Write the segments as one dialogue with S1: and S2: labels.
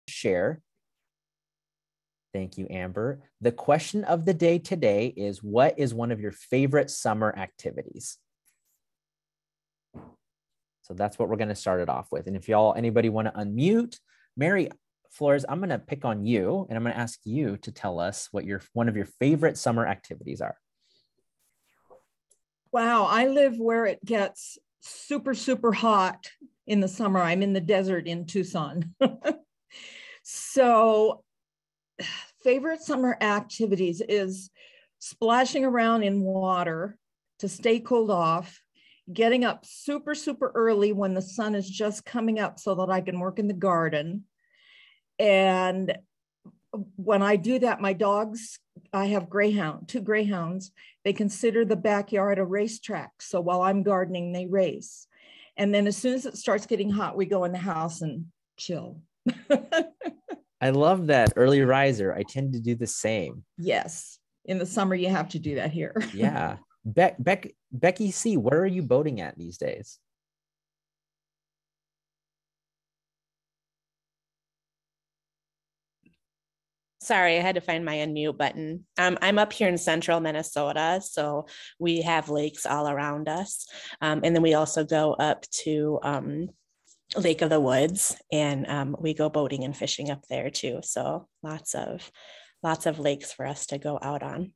S1: share. Thank you, Amber. The question of the day today is, what is one of your favorite summer activities? So that's what we're going to start it off with. And if anybody want to unmute, Mary Flores, I'm going to pick on you and I'm going to ask you to tell us what one of your favorite summer activities are.
S2: Wow, I live where it gets super, super hot in the summer. I'm in the desert in Tucson. So favorite summer activities is splashing around in water to stay cooled off, getting up super, super early when the sun is just coming up so that I can work in the garden. And when I do that, my dogs, I have two greyhounds, they consider the backyard a racetrack. So while I'm gardening, they race. And then as soon as it starts getting hot, we go in the house and chill.
S1: I love that. Early riser. I tend to do the same.
S2: Yes. In the summer, you have to do that here.
S1: Yeah. Becky C., where are you boating at these days?
S3: Sorry, I had to find my unmute button. I'm up here in central Minnesota, so we have lakes all around us. And then we also go up to Lake of the Woods, and we go boating and fishing up there too. So lots of lakes for us to go out on.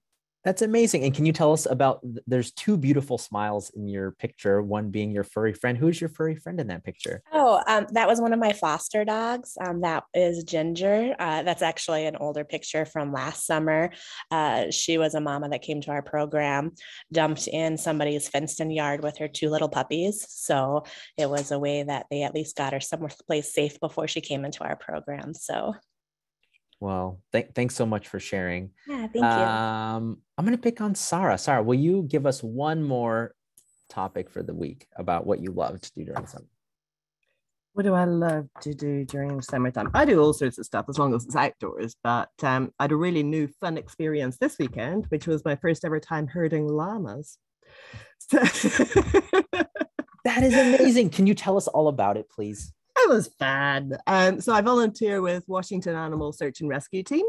S1: That's amazing. And can you tell us there's two beautiful smiles in your picture, one being your furry friend. Who's your furry friend in that picture?
S3: Oh, that was one of my foster dogs. That is Ginger. That's actually an older picture from last summer. She was a mama that came to our program, dumped in somebody's fenced-in yard with her two little puppies. So it was a way that they at least got her someplace safe before she came into our program. So.
S1: Well, thanks so much for sharing.
S3: Yeah, thank you.
S1: I'm going to pick on Sarah. Sarah, will you give us one more topic for the week about what you love to do during summer?
S4: What do I love to do during summertime? I do all sorts of stuff as long as it's outdoors, but I had a really new fun experience this weekend, which was my first ever time herding llamas. So
S1: that is amazing. Can you tell us all about it, please?
S4: It was fun. So I volunteer with Washington Animal Search and Rescue Team.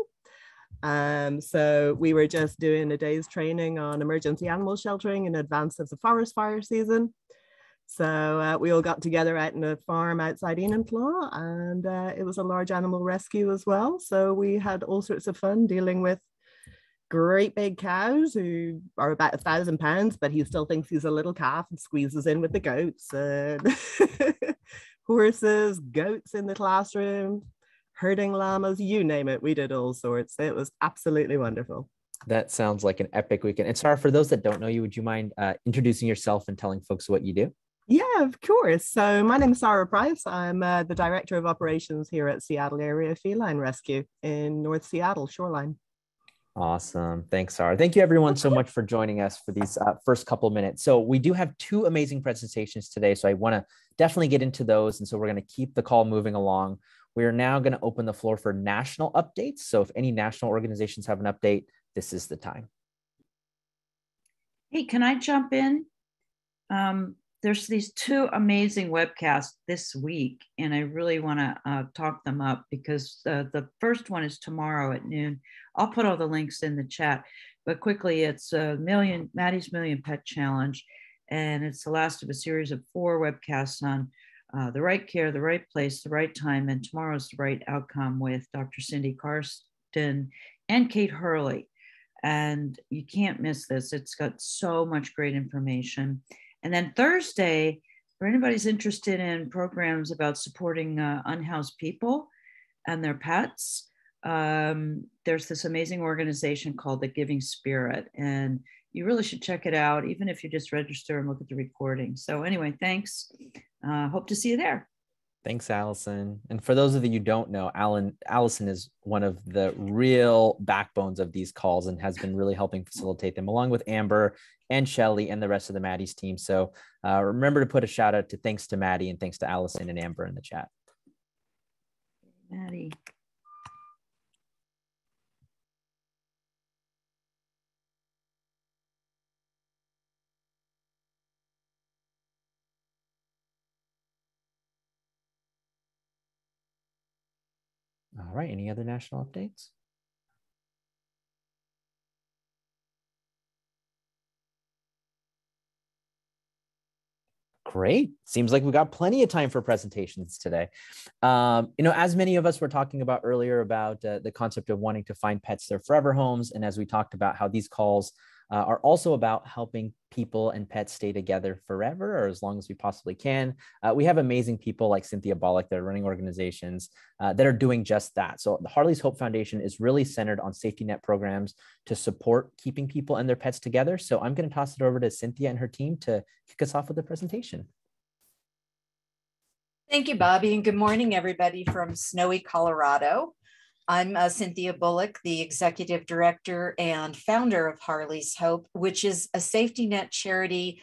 S4: So we were just doing a day's training on emergency animal sheltering in advance of the forest fire season. So we all got together out in a farm outside Enumclaw, and it was a large animal rescue as well. So we had all sorts of fun dealing with great big cows who are about 1,000 pounds, but he still thinks he's a little calf and squeezes in with the goats. And horses, goats in the classroom, herding llamas, you name it. We did all sorts. It was absolutely wonderful.
S1: That sounds like an epic weekend. And Sarah, for those that don't know you, would you mind introducing yourself and telling folks what you do?
S4: Yeah, of course. So my name is Sarah Price. I'm the Director of Operations here at Seattle Area Feline Rescue in North Seattle Shoreline.
S1: Awesome. Thanks, Sarah. Thank you, everyone, so much for joining us for these first couple of minutes. So we do have two amazing presentations today, so I want to definitely get into those. And so we're going to keep the call moving along. We are now going to open the floor for national updates. So if any national organizations have an update, this is the time.
S5: Hey, can I jump in? There's these two amazing webcasts this week, and I really want to talk them up because the first one is tomorrow at noon. I'll put all the links in the chat, but quickly, it's Maddie's Million Pet Challenge, and it's the last of a series of 4 webcasts on the right care, the right place, the right time, and tomorrow's the right outcome with Dr. Cindy Karsten and Kate Harley. And you can't miss this. It's got so much great information. And then Thursday, for anybody's interested in programs about supporting unhoused people and their pets, there's this amazing organization called The Giving Spirit. And you really should check it out, even if you just register and look at the recording. So anyway, thanks. Hope to see you there.
S1: Thanks, Allison. And for those of you who don't know, Allison is one of the real backbones of these calls and has been really helping facilitate them, along with Amber and Shelly and the rest of the Maddie's team. So remember to put a shout out to thanks to Maddie and thanks to Allison and Amber in the chat.
S5: Maddie.
S1: All right, any other national updates? Great. Seems like we've got plenty of time for presentations today. As many of us were talking about earlier about the concept of wanting to find pets their forever homes, and as we talked about how these calls are also about helping people and pets stay together forever or as long as we possibly can. We have amazing people like Cynthia Bullock that are running organizations that are doing just that. So the Harley's Hope Foundation is really centered on safety net programs to support keeping people and their pets together. So I'm going to toss it over to Cynthia and her team to kick us off with the presentation.
S6: Thank you, Bobby, and good morning, everybody from snowy Colorado. I'm Cynthia Bullock, the Executive Director and founder of Harley's Hope, which is a safety net charity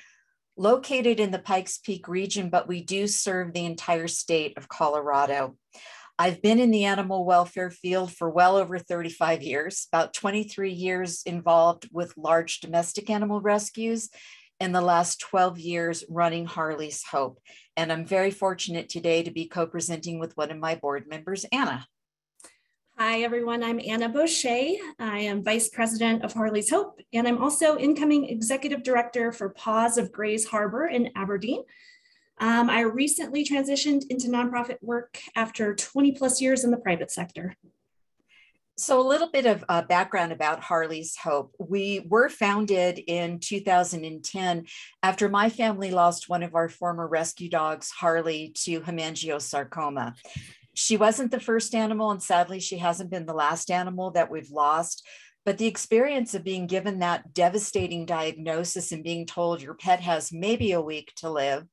S6: located in the Pikes Peak region, but we do serve the entire state of Colorado. I've been in the animal welfare field for well over 35 years, about 23 years involved with large domestic animal rescues, and the last 12 years running Harley's Hope. And I'm very fortunate today to be co-presenting with one of my board members, Anna.
S7: Hi, everyone. I'm Anna Beucler. I am Vice President of Harley's Hope, and I'm also incoming Executive Director for Paws of Grays Harbor in Aberdeen. I recently transitioned into nonprofit work after 20 plus years in the private sector.
S6: So a little bit of background about Harley's Hope. We were founded in 2010 after my family lost one of our former rescue dogs, Harley, to hemangiosarcoma. She wasn't the first animal, and sadly, she hasn't been the last animal that we've lost. But the experience of being given that devastating diagnosis and being told your pet has maybe a week to live,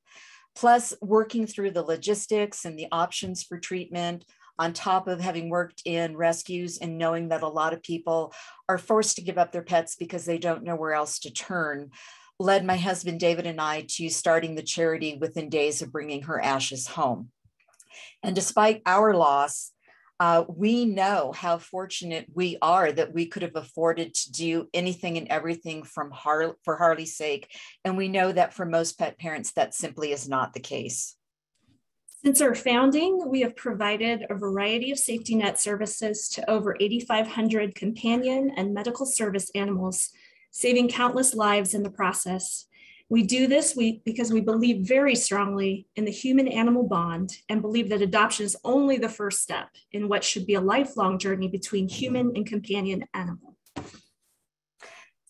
S6: plus working through the logistics and the options for treatment, on top of having worked in rescues and knowing that a lot of people are forced to give up their pets because they don't know where else to turn, led my husband David and I to starting the charity within days of bringing her ashes home. And despite our loss, we know how fortunate we are that we could have afforded to do anything and everything for Harley's sake. And we know that for most pet parents, that simply is not the case.
S7: Since our founding, we have provided a variety of safety net services to over 8,500 companion and medical service animals, saving countless lives in the process. We do this because we believe very strongly in the human-animal bond and believe that adoption is only the first step in what should be a lifelong journey between human and companion animal.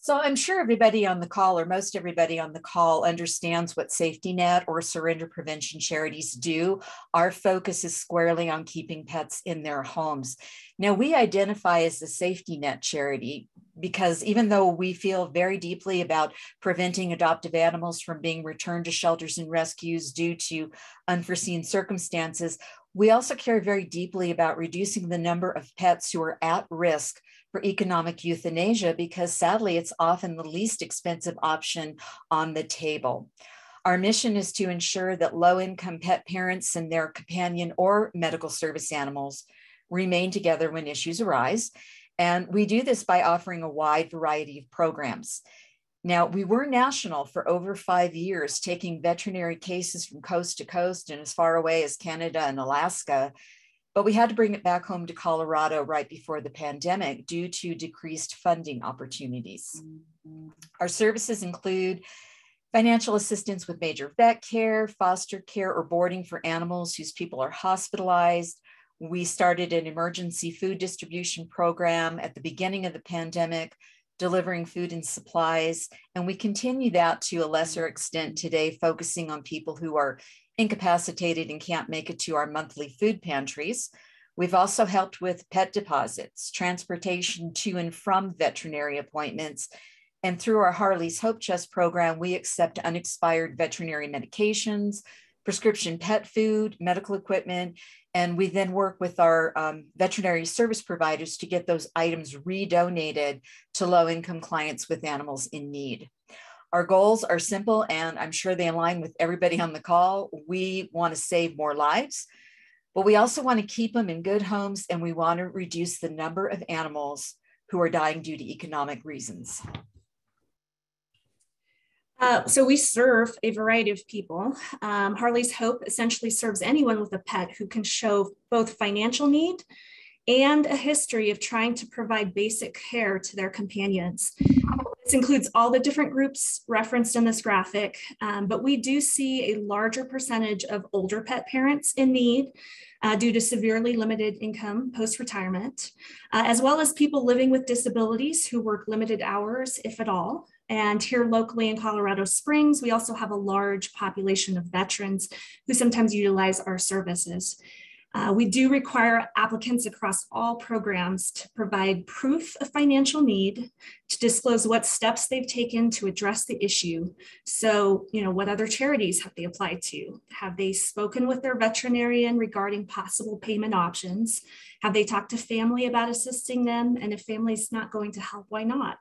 S6: So I'm sure everybody on the call, or most everybody on the call, understands what safety net or surrender prevention charities do. Our focus is squarely on keeping pets in their homes. Now, we identify as a safety net charity because even though we feel very deeply about preventing adoptive animals from being returned to shelters and rescues due to unforeseen circumstances, we also care very deeply about reducing the number of pets who are at risk for economic euthanasia, because sadly, it's often the least expensive option on the table. Our mission is to ensure that low-income pet parents and their companion or medical service animals remain together when issues arise. And we do this by offering a wide variety of programs. Now, we were national for over 5 years, taking veterinary cases from coast to coast and as far away as Canada and Alaska, but we had to bring it back home to Colorado right before the pandemic due to decreased funding opportunities. Our services include financial assistance with major vet care, foster care, or boarding for animals whose people are hospitalized. We started an emergency food distribution program at the beginning of the pandemic, delivering food and supplies. And we continue that to a lesser extent today, focusing on people who are incapacitated and can't make it to our monthly food pantries. We've also helped with pet deposits, transportation to and from veterinary appointments. And through our Harley's Hope Chest program, we accept unexpired veterinary medications, prescription pet food, medical equipment, and we then work with our veterinary service providers to get those items redonated to low-income clients with animals in need. Our goals are simple, and I'm sure they align with everybody on the call. We want to save more lives, but we also want to keep them in good homes, and we want to reduce the number of animals who are dying due to economic reasons.
S7: So we serve a variety of people. Harley's Hope essentially serves anyone with a pet who can show both financial need and a history of trying to provide basic care to their companions. This includes all the different groups referenced in this graphic, but we do see a larger percentage of older pet parents in need due to severely limited income post-retirement, as well as people living with disabilities who work limited hours, if at all. And here locally in Colorado Springs, we also have a large population of veterans who sometimes utilize our services. We do require applicants across all programs to provide proof of financial need, to disclose what steps they've taken to address the issue. So, what other charities have they applied to? Have they spoken with their veterinarian regarding possible payment options? Have they talked to family about assisting them? And if family's not going to help, why not?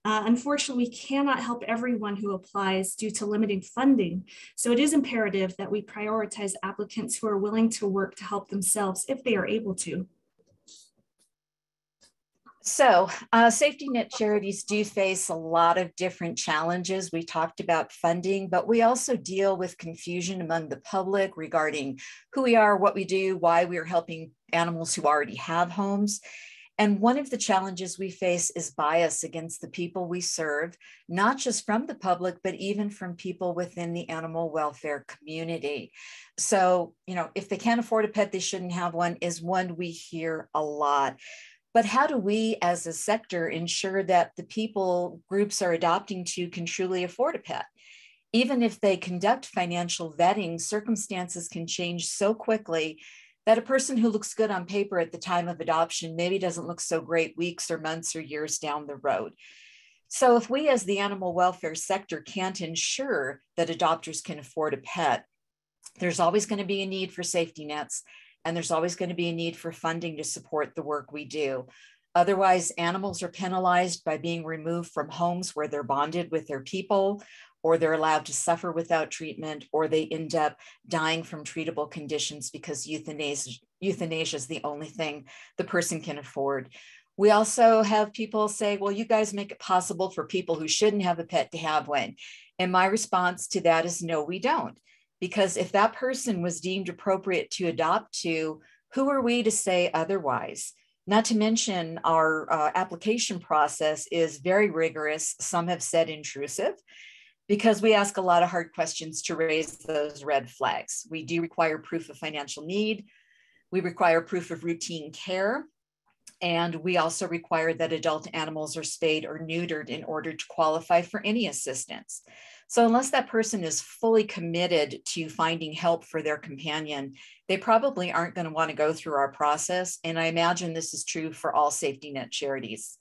S7: Unfortunately, we cannot help everyone who applies due to limiting funding. So it is imperative that we prioritize applicants who are willing to work to help themselves if they are able to.
S6: So safety net charities do face a lot of different challenges. We talked about funding, but we also deal with confusion among the public regarding who we are, what we do, why we are helping animals who already have homes. And one of the challenges we face is bias against the people we serve, not just from the public, but even from people within the animal welfare community. So, if they can't afford a pet, they shouldn't have one is one we hear a lot. But how do we as a sector ensure that the people groups are adopting to can truly afford a pet? Even if they conduct financial vetting, circumstances can change so quickly that a person who looks good on paper at the time of adoption maybe doesn't look so great weeks or months or years down the road. So if we as the animal welfare sector can't ensure that adopters can afford a pet, there's always going to be a need for safety nets, and there's always going to be a need for funding to support the work we do. Otherwise, animals are penalized by being removed from homes where they're bonded with their people, or they're allowed to suffer without treatment, or they end up dying from treatable conditions because euthanasia is the only thing the person can afford. We also have people say, well, you guys make it possible for people who shouldn't have a pet to have one. And my response to that is no, we don't. Because if that person was deemed appropriate to adopt to, who are we to say otherwise? Not to mention our application process is very rigorous. Some have said intrusive, because we ask a lot of hard questions to raise those red flags. We do require proof of financial need. We require proof of routine care. And we also require that adult animals are spayed or neutered in order to qualify for any assistance. So unless that person is fully committed to finding help for their companion, they probably aren't going to want to go through our process. And I imagine this is true for all safety net charities.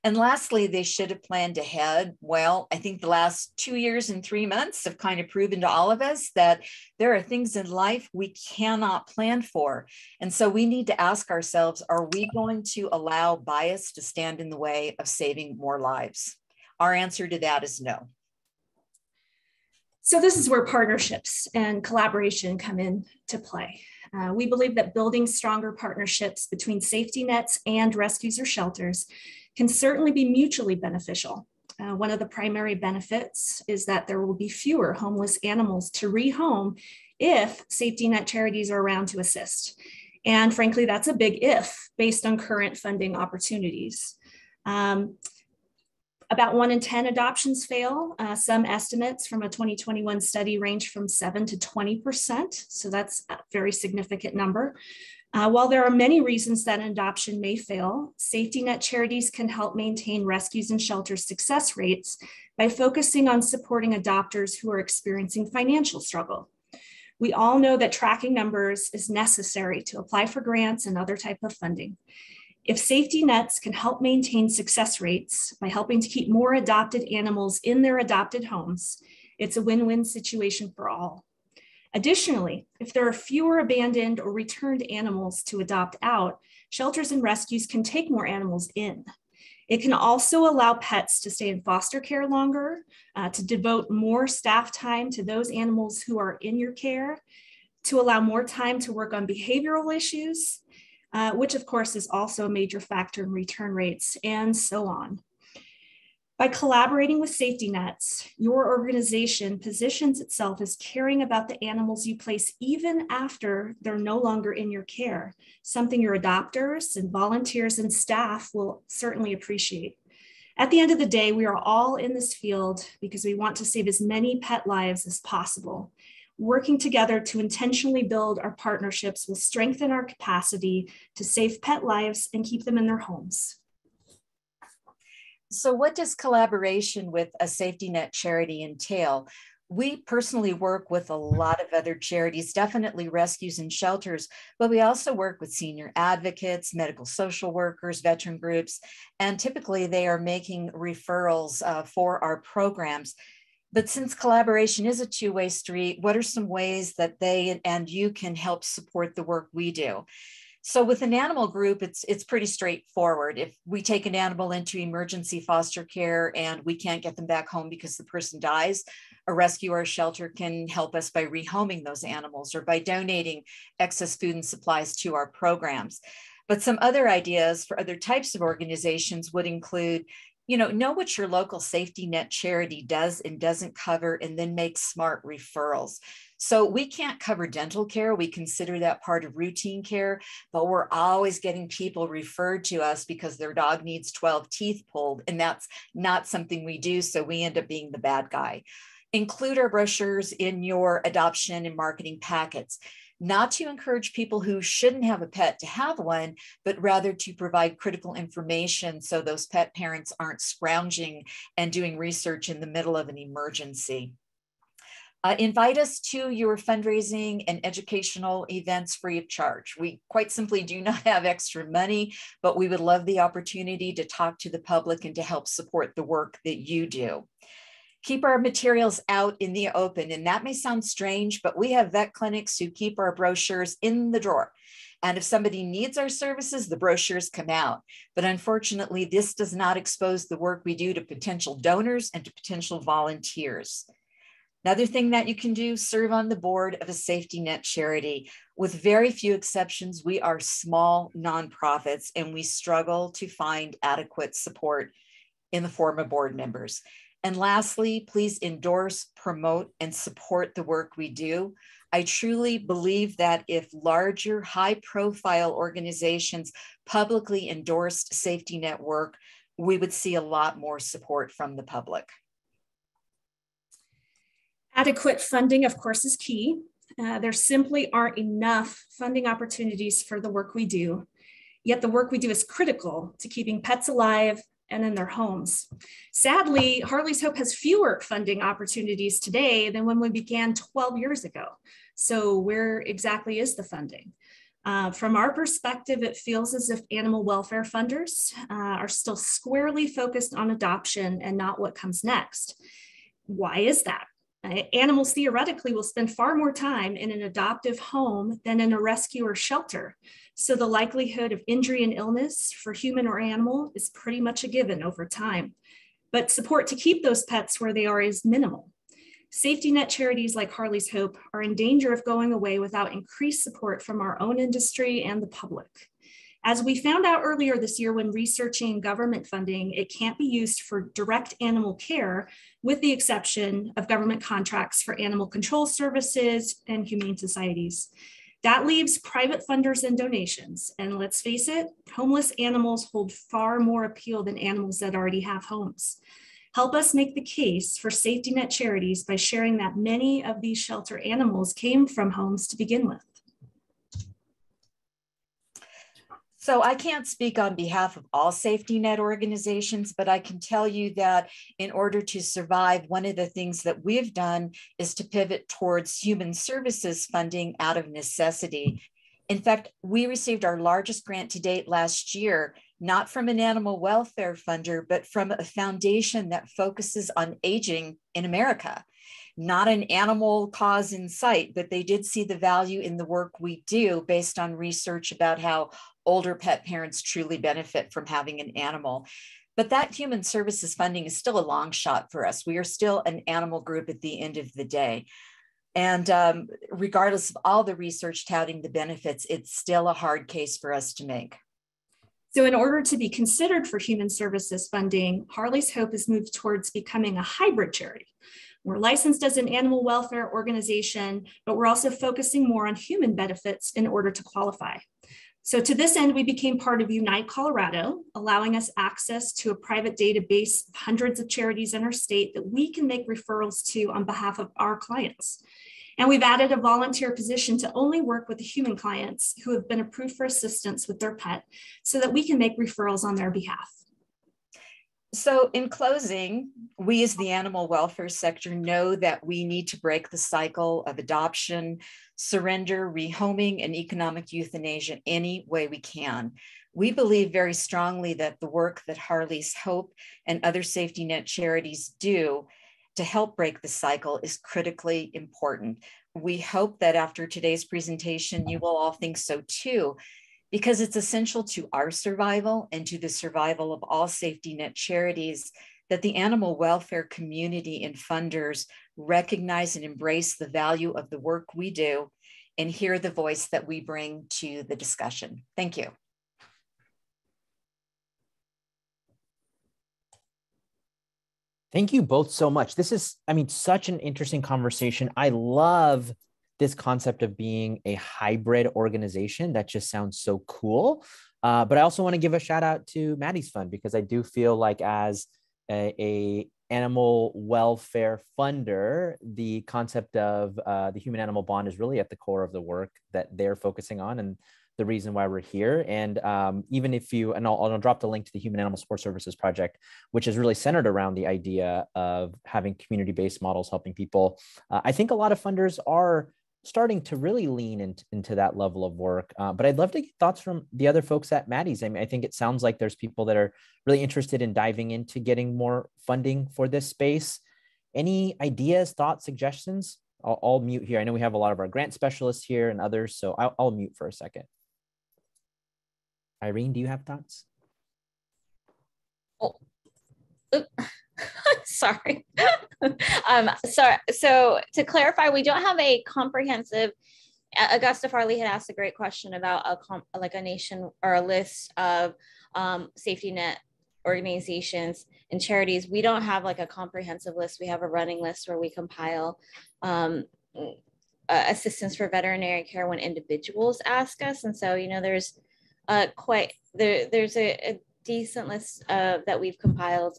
S6: And lastly, they should have planned ahead. Well, I think the last 2 years and 3 months have kind of proven to all of us that there are things in life we cannot plan for. And so we need to ask ourselves, are we going to allow bias to stand in the way of saving more lives? Our answer to that is no.
S7: So this is where partnerships and collaboration come into play. We believe that building stronger partnerships between safety nets and rescues or shelters can certainly be mutually beneficial. One of the primary benefits is that there will be fewer homeless animals to rehome if safety net charities are around to assist. And frankly, that's a big if based on current funding opportunities. About 1 in 10 adoptions fail. Some estimates from a 2021 study range from 7 to 20%. So that's a very significant number. While there are many reasons that an adoption may fail, safety net charities can help maintain rescues and shelters success rates by focusing on supporting adopters who are experiencing financial struggle. We all know that tracking numbers is necessary to apply for grants and other type of funding. If safety nets can help maintain success rates by helping to keep more adopted animals in their adopted homes, it's a win-win situation for all. Additionally, if there are fewer abandoned or returned animals to adopt out, shelters and rescues can take more animals in. It can also allow pets to stay in foster care longer, to devote more staff time to those animals who are in your care, to allow more time to work on behavioral issues, which of course is also a major factor in return rates, and so on. By collaborating with safety nets, your organization positions itself as caring about the animals you place even after they're no longer in your care, something your adopters and volunteers and staff will certainly appreciate. At the end of the day, we are all in this field because we want to save as many pet lives as possible. Working together to intentionally build our partnerships will strengthen our capacity to save pet lives and keep them in their homes.
S6: So what does collaboration with a safety net charity entail? We personally work with a lot of other charities, definitely rescues and shelters, but we also work with senior advocates, medical social workers, veteran groups, and typically they are making referrals for our programs. But since collaboration is a two-way street, what are some ways that they and you can help support the work we do? So with an animal group, it's pretty straightforward. If we take an animal into emergency foster care and we can't get them back home because the person dies, a rescue or a shelter can help us by rehoming those animals or by donating excess food and supplies to our programs. But some other ideas for other types of organizations would include, know what your local safety net charity does and doesn't cover, and then make smart referrals. So we can't cover dental care. We consider that part of routine care, but we're always getting people referred to us because their dog needs 12 teeth pulled, and that's not something we do. So we end up being the bad guy. Include our brochures in your adoption and marketing packets, not to encourage people who shouldn't have a pet to have one, but rather to provide critical information so those pet parents aren't scrounging and doing research in the middle of an emergency. Invite us to your fundraising and educational events free of charge. We quite simply do not have extra money, but we would love the opportunity to talk to the public and to help support the work that you do. Keep our materials out in the open, and that may sound strange, but we have vet clinics who keep our brochures in the drawer. And if somebody needs our services, the brochures come out. But unfortunately, this does not expose the work we do to potential donors and to potential volunteers. Another thing that you can do, serve on the board of a safety net charity. With very few exceptions, we are small nonprofits and we struggle to find adequate support in the form of board members. And lastly, please endorse, promote, and support the work we do. I truly believe that if larger, high-profile organizations publicly endorsed safety net work, we would see a lot more support from the public.
S7: Adequate funding, of course, is key. There simply aren't enough funding opportunities for the work we do, yet the work we do is critical to keeping pets alive and in their homes. Sadly, Harley's Hope has fewer funding opportunities today than when we began 12 years ago. So where exactly is the funding? From our perspective, it feels as if animal welfare funders are still squarely focused on adoption and not what comes next. Why is that? Animals theoretically will spend far more time in an adoptive home than in a rescue or shelter. So the likelihood of injury and illness for human or animal is pretty much a given over time. But support to keep those pets where they are is minimal. Safety net charities like Harley's Hope are in danger of going away without increased support from our own industry and the public. As we found out earlier this year when researching government funding, it can't be used for direct animal care, with the exception of government contracts for animal control services and humane societies. That leaves private funders and donations. And let's face it, homeless animals hold far more appeal than animals that already have homes. Help us make the case for safety net charities by sharing that many of these shelter animals came from homes to begin with.
S6: So I can't speak on behalf of all safety net organizations, but I can tell you that in order to survive, one of the things that we've done is to pivot towards human services funding out of necessity. In fact, we received our largest grant to date last year, not from an animal welfare funder, but from a foundation that focuses on aging in America. Not an animal cause in sight, but they did see the value in the work we do based on research about how older pet parents truly benefit from having an animal. But that human services funding is still a long shot for us. We are still an animal group at the end of the day. And regardless of all the research touting the benefits, it's still a hard case for us to make.
S7: So in order to be considered for human services funding, Harley's Hope has moved towards becoming a hybrid charity. We're licensed as an animal welfare organization, but we're also focusing more on human benefits in order to qualify. So to this end, we became part of Unite Colorado, allowing us access to a private database of hundreds of charities in our state that we can make referrals to on behalf of our clients. And we've added a volunteer position to only work with the human clients who have been approved for assistance with their pet so that we can make referrals on their behalf.
S6: So in closing, we as the animal welfare sector know that we need to break the cycle of adoption, surrender, rehoming, and economic euthanasia any way we can. We believe very strongly that the work that Harley's Hope and other safety net charities do to help break the cycle is critically important. We hope that after today's presentation, you will all think so too, because it's essential to our survival and to the survival of all safety net charities that the animal welfare community and funders recognize and embrace the value of the work we do and hear the voice that we bring to the discussion. Thank you.
S1: Thank you both so much. This is, I mean, such an interesting conversation. I love this concept of being a hybrid organization. That just sounds so cool. But I also want to give a shout out to Maddie's Fund, because I do feel like as a animal welfare funder, the concept of the human animal bond is really at the core of the work that they're focusing on and the reason why we're here. And even if you, and I'll drop the link to the Human Animal Support Services Project, which is really centered around the idea of having community-based models helping people. I think a lot of funders are starting to really lean into that level of work. But I'd love to get thoughts from the other folks at Maddie's. I mean, I think it sounds like there's people that are really interested in diving into getting more funding for this space. Any ideas, thoughts, suggestions? I'll mute here. I know we have a lot of our grant specialists here and others, so I'll mute for a second. Irene, do you have thoughts?
S8: Oh, sorry. So to clarify, we don't have a comprehensive. Augusta Farley had asked a great question about a nation or a list of safety net organizations and charities. We don't have like a comprehensive list. We have a running list where we compile assistance for veterinary care when individuals ask us. And so, you know, there's there's a decent list that we've compiled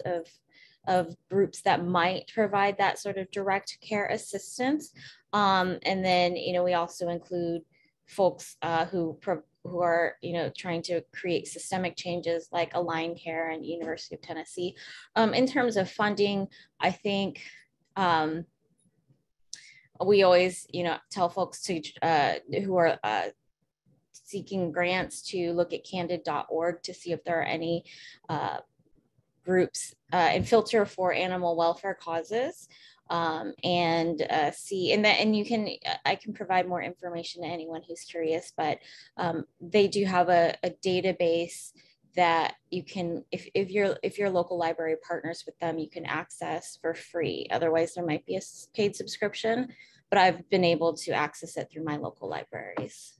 S8: of groups that might provide that sort of direct care assistance. And then, you know, we also include folks who are, you know, trying to create systemic changes like Align Care and University of Tennessee. In terms of funding, I think we always, you know, tell folks to who are seeking grants to look at candid.org to see if there are any groups and filter for animal welfare causes and see, and you can, I can provide more information to anyone who's curious, but they do have a database that you can, if your local library partners with them, you can access for free. Otherwise there might be a paid subscription, but I've been able to access it through my local libraries.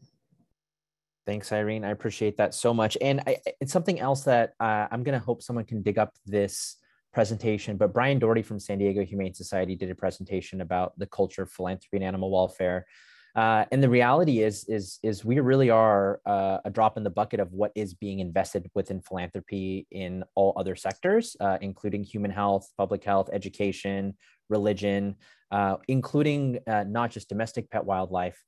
S1: Thanks, Irene. I appreciate that so much. And it's something else that I'm going to hope someone can dig up this presentation, but Brian Doherty from San Diego Humane Society did a presentation about the culture of philanthropy and animal welfare. And the reality is we really are a drop in the bucket of what is being invested within philanthropy in all other sectors, including human health, public health, education, religion, including not just domestic pet wildlife.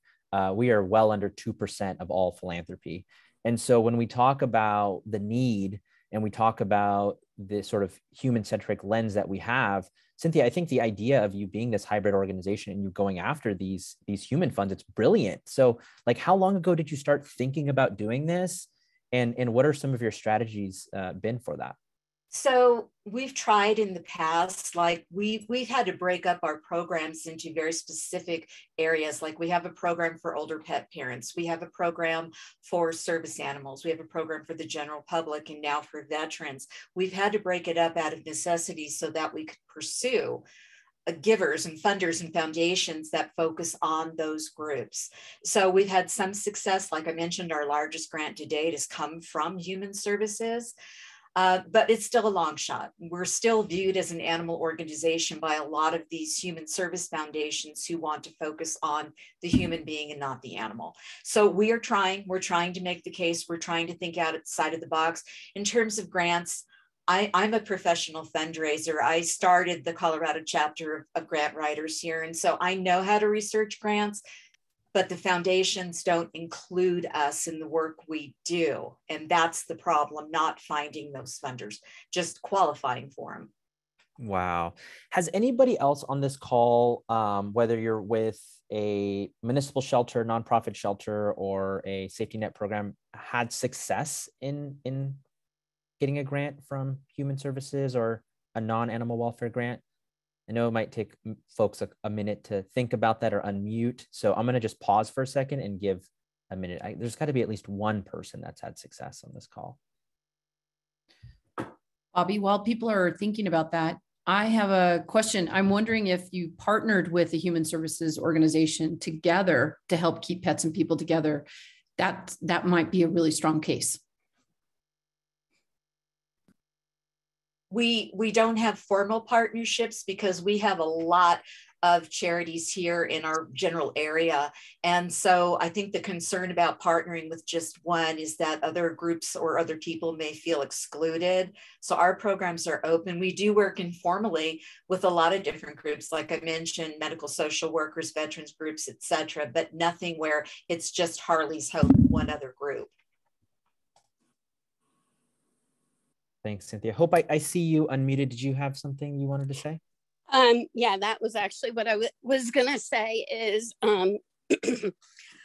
S1: We are well under 2% of all philanthropy. And so when we talk about the need and we talk about the sort of human-centric lens that we have, Cynthia, I think the idea of you being this hybrid organization and you going after these human funds, it's brilliant. So like, how long ago did you start thinking about doing this? And what are some of your strategies been for that?
S6: So we've tried in the past, like we've had to break up our programs into very specific areas. Like we have a program for older pet parents. We have a program for service animals. We have a program for the general public and now for veterans. We've had to break it up out of necessity so that we could pursue givers and funders and foundations that focus on those groups. So we've had some success. Like I mentioned, our largest grant to date has come from Human Services. But it's still a long shot. We're still viewed as an animal organization by a lot of these human service foundations who want to focus on the human being and not the animal. So we're trying to make the case. We're trying to think outside of the box. In terms of grants, I'm a professional fundraiser. I started the Colorado chapter of grant writers here. And so I know how to research grants, but the foundations don't include us in the work we do. And that's the problem, not finding those funders, just qualifying for them.
S1: Wow. Has anybody else on this call, whether you're with a municipal shelter, nonprofit shelter, or a safety net program, had success in getting a grant from Human Services or a non-animal welfare grant? I know it might take folks a minute to think about that or unmute. So I'm going to just pause for a second and give a minute. There's got to be at least one person that's had success on this call.
S9: Bobby, while people are thinking about that, I have a question. I'm wondering if you partnered with a Human Services organization together to help keep pets and people together. That might be a really strong case.
S6: We don't have formal partnerships because we have a lot of charities here in our general area. And so I think the concern about partnering with just one is that other groups or other people may feel excluded. So our programs are open. We do work informally with a lot of different groups, like I mentioned, medical social workers, veterans groups, etc., but nothing where it's just Harley's Hope, one other group.
S1: Thanks, Cynthia. Hope I see you unmuted. Did you have something you wanted to say?
S10: Yeah, that was actually what I was going to say is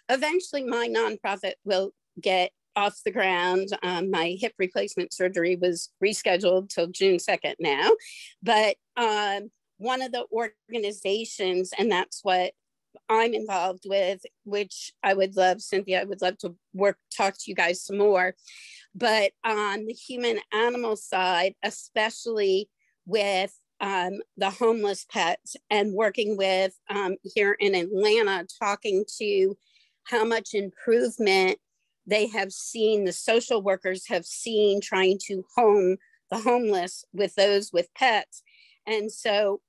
S10: eventually my nonprofit will get off the ground. My hip replacement surgery was rescheduled till June 2nd now. But one of the organizations, and that's what I'm involved with, which I would love, Cynthia, I would love to talk to you guys some more. But on the human animal side, especially with the homeless pets and working with here in Atlanta, talking to how much improvement they have seen, the social workers have seen trying to home the homeless with those with pets. And so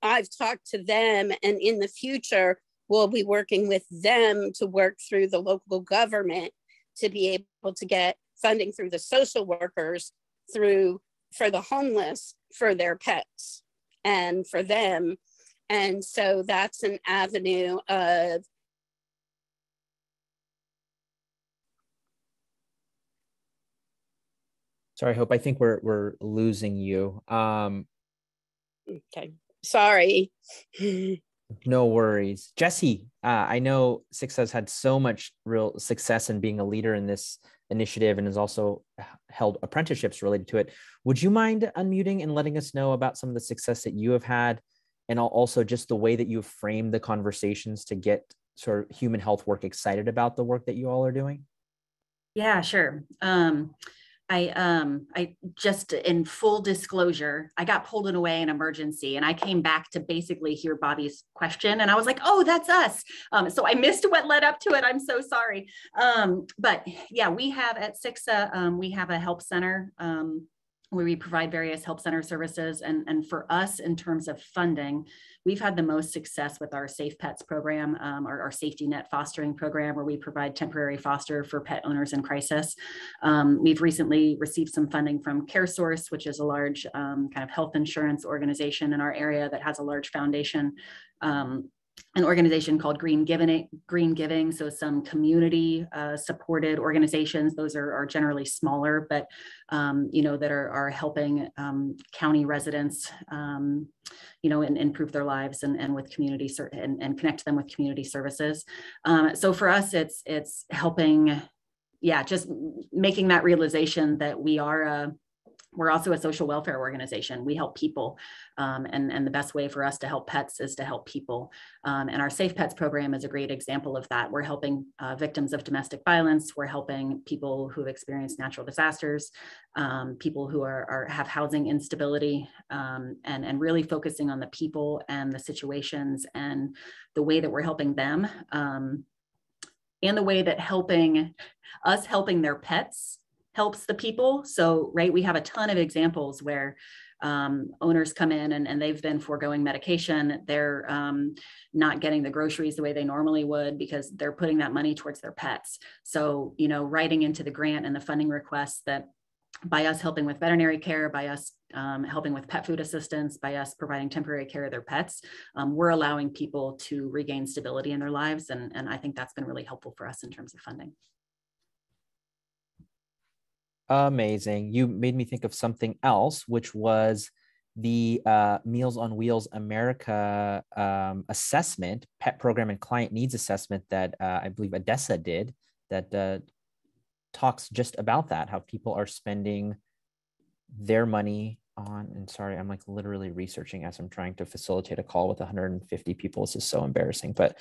S10: I've talked to them, and in the future, we'll be working with them to work through the local government to be able to get funding through the social workers for the homeless, for their pets and for them. And so that's an avenue of.
S1: Sorry, Hope, I think we're losing you.
S10: Okay, sorry.
S1: No worries. Jesse, I know Six has had so much real success in being a leader in this initiative and has also held apprenticeships related to it. Would you mind unmuting and letting us know about some of the success that you have had, and also just the way that you've framed the conversations to get sort of human health work excited about the work that you all are doing?
S11: Yeah, sure. I just, in full disclosure, I got pulled away in emergency and I came back to basically hear Bobby's question. And I was like, oh, that's us. So I missed what led up to it. I'm so sorry. But yeah, we have at SIXA, we have a help center where we provide various help center services. And for us, in terms of funding, we've had the most success with our Safe Pets program, our safety net fostering program, where we provide temporary foster for pet owners in crisis. We've recently received some funding from CareSource, which is a large kind of health insurance organization in our area that has a large foundation. An organization called Green Giving. So some community supported organizations. Those are generally smaller, but that are helping county residents, and improve their lives and with community and connect them with community services. So for us, it's helping, just making that realization that we are We're also a social welfare organization. We help people, and the best way for us to help pets is to help people. And our Safe Pets program is a great example of that. We're helping victims of domestic violence. We're helping people who have experienced natural disasters, people who have housing instability, and really focusing on the people and the situations and the way that we're helping them, and the way that helping their pets helps the people. So, right, we have a ton of examples where owners come in and they've been foregoing medication. They're not getting the groceries the way they normally would because they're putting that money towards their pets. So, writing into the grant and the funding requests that by us helping with veterinary care, by us helping with pet food assistance, by us providing temporary care of their pets, we're allowing people to regain stability in their lives. And I think that's been really helpful for us in terms of funding.
S1: Amazing. You made me think of something else, which was the Meals on Wheels America assessment, pet program and client needs assessment that I believe Odessa did, that talks just about that, how people are spending their money on, and sorry, I'm like literally researching as I'm trying to facilitate a call with 150 people. This is so embarrassing, but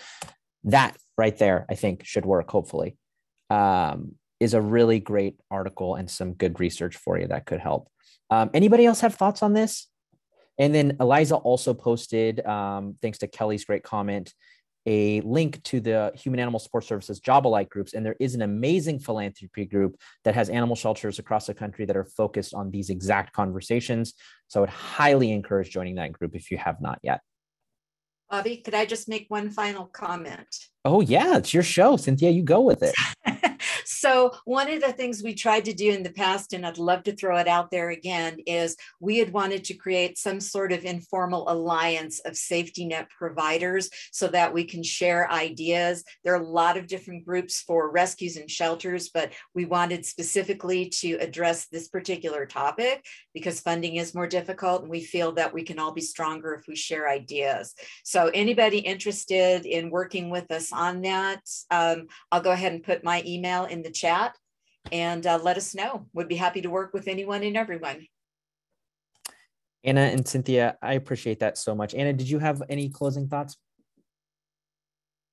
S1: that right there, I think should work, hopefully. Is a really great article and some good research for you that could help. Anybody else have thoughts on this? And then Eliza also posted, thanks to Kelly's great comment, a link to the Human Animal Support Services Job Alike groups. And there is an amazing philanthropy group that has animal shelters across the country that are focused on these exact conversations. So I would highly encourage joining that group if you have not yet.
S6: Bobby, could I just make one final comment?
S1: Oh yeah, it's your show, Cynthia, you go with it.
S6: So one of the things we tried to do in the past, and I'd love to throw it out there again, is we had wanted to create some sort of informal alliance of safety net providers so that we can share ideas. There are a lot of different groups for rescues and shelters, but we wanted specifically to address this particular topic because funding is more difficult, and we feel that we can all be stronger if we share ideas. So anybody interested in working with us on that, I'll go ahead and put my email in the chat and let us know. Would be happy to work with anyone and everyone.
S1: Anna and Cynthia, I appreciate that so much. Anna, did you have any closing thoughts?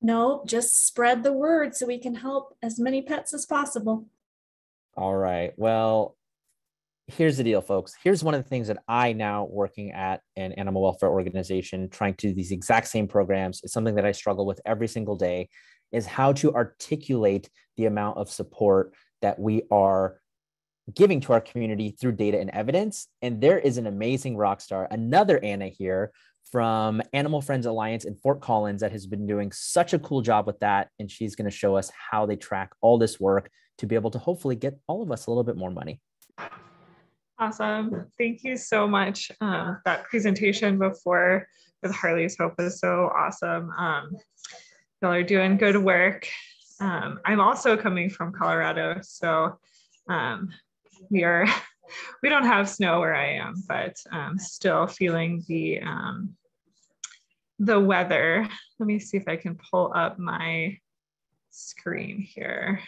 S7: No, just spread the word so we can help as many pets as possible.
S1: All right. Well, here's the deal, folks. Here's one of the things that I now working at an animal welfare organization, trying to do these exact same programs. It's something that I struggle with every single day, is how to articulate the amount of support that we are giving to our community through data and evidence. And there is an amazing rock star, another Anna here from Animal Friends Alliance in Fort Collins that has been doing such a cool job with that. And she's going to show us how they track all this work to be able to hopefully get all of us a little bit more money.
S12: Awesome. Thank you so much. That presentation before with Harley's Hope was so awesome. Y'all are doing good work. I'm also coming from Colorado, so we don't have snow where I am, but still feeling the weather. Let me see if I can pull up my screen here.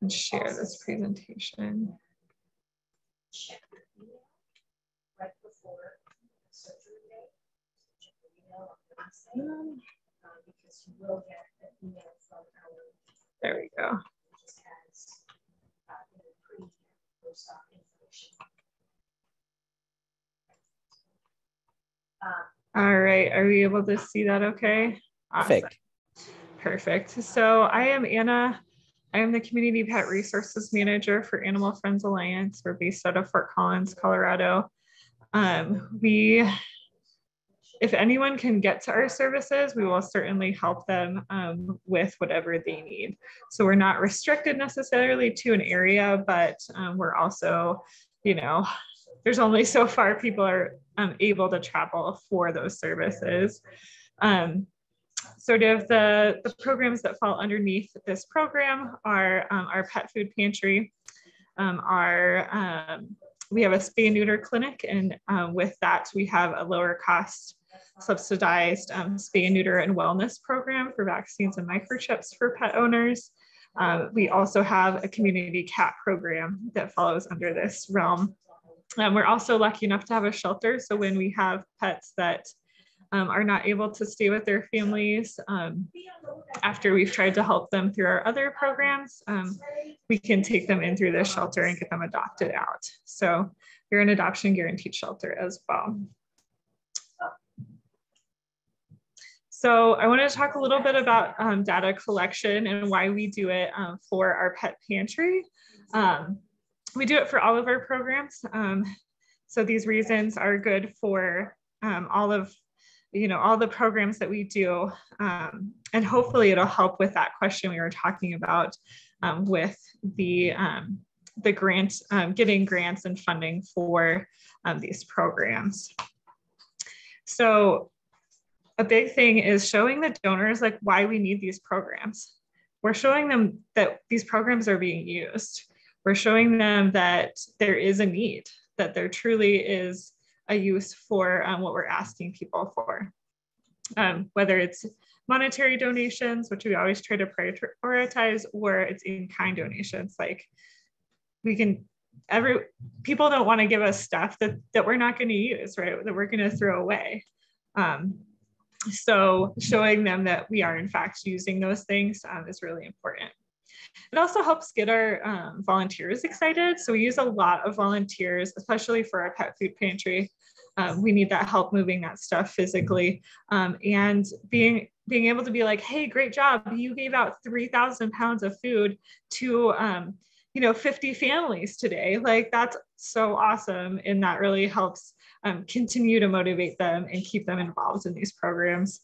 S12: And share this presentation. There we go. All right, are we able to see that okay? Awesome. Perfect. So I am Anna. I am the Community Pet Resources Manager for Animal Friends Alliance. We're based out of Fort Collins, Colorado. If anyone can get to our services, we will certainly help them with whatever they need. So we're not restricted necessarily to an area, but we're also, there's only so far people are able to travel for those services. Sort of the programs that fall underneath this program are our pet food pantry, we have a spay and neuter clinic, and with that we have a lower cost subsidized spay and neuter and wellness program for vaccines and microchips for pet owners. We also have a community cat program that follows under this realm. We're also lucky enough to have a shelter. So when we have pets that are not able to stay with their families after we've tried to help them through our other programs, we can take them in through the shelter and get them adopted out. So we're an adoption guaranteed shelter as well. So I want to talk a little bit about data collection and why we do it for our pet pantry. We do it for all of our programs. So these reasons are good for all of, all the programs that we do. And hopefully it'll help with that question we were talking about with the grant, getting grants and funding for these programs. So a big thing is showing the donors like why we need these programs. We're showing them that these programs are being used. We're showing them that there is a need, that there truly is a use for what we're asking people for. Whether it's monetary donations, which we always try to prioritize, or it's in-kind donations. Like people don't want to give us stuff that we're not going to use, right? That we're going to throw away. So showing them that we are in fact using those things is really important. It also helps get our volunteers excited. So we use a lot of volunteers, especially for our pet food pantry. We need that help moving that stuff physically, and being able to be like, hey, great job. You gave out 3,000 pounds of food to 50 families today. Like, that's so awesome. And that really helps continue to motivate them and keep them involved in these programs.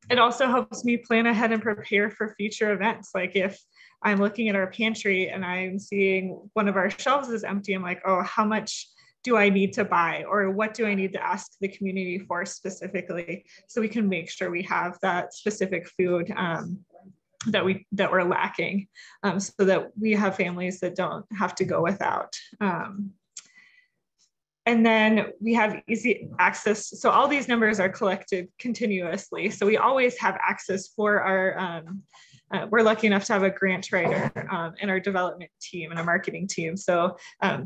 S12: It also helps me plan ahead and prepare for future events. Like if I'm looking at our pantry and I'm seeing one of our shelves is empty, I'm like, oh, how much do I need to buy? Or what do I need to ask the community for specifically? So we can make sure we have that specific food that we're lacking, so that we have families that don't have to go without. And then we have easy access. So all these numbers are collected continuously. So we always have access for our, we're lucky enough to have a grant writer in our development team and a marketing team. So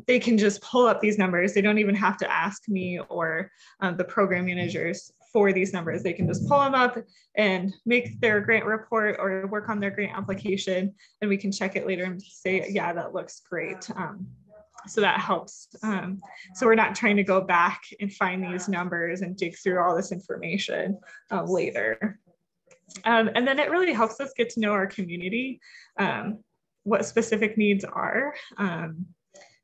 S12: they can just pull up these numbers. They don't even have to ask me or the program managers for these numbers. They can just pull them up and make their grant report or work on their grant application. And we can check it later and say, yeah, that looks great. So that helps. So we're not trying to go back and find these numbers and dig through all this information later. And then it really helps us get to know our community, what specific needs are,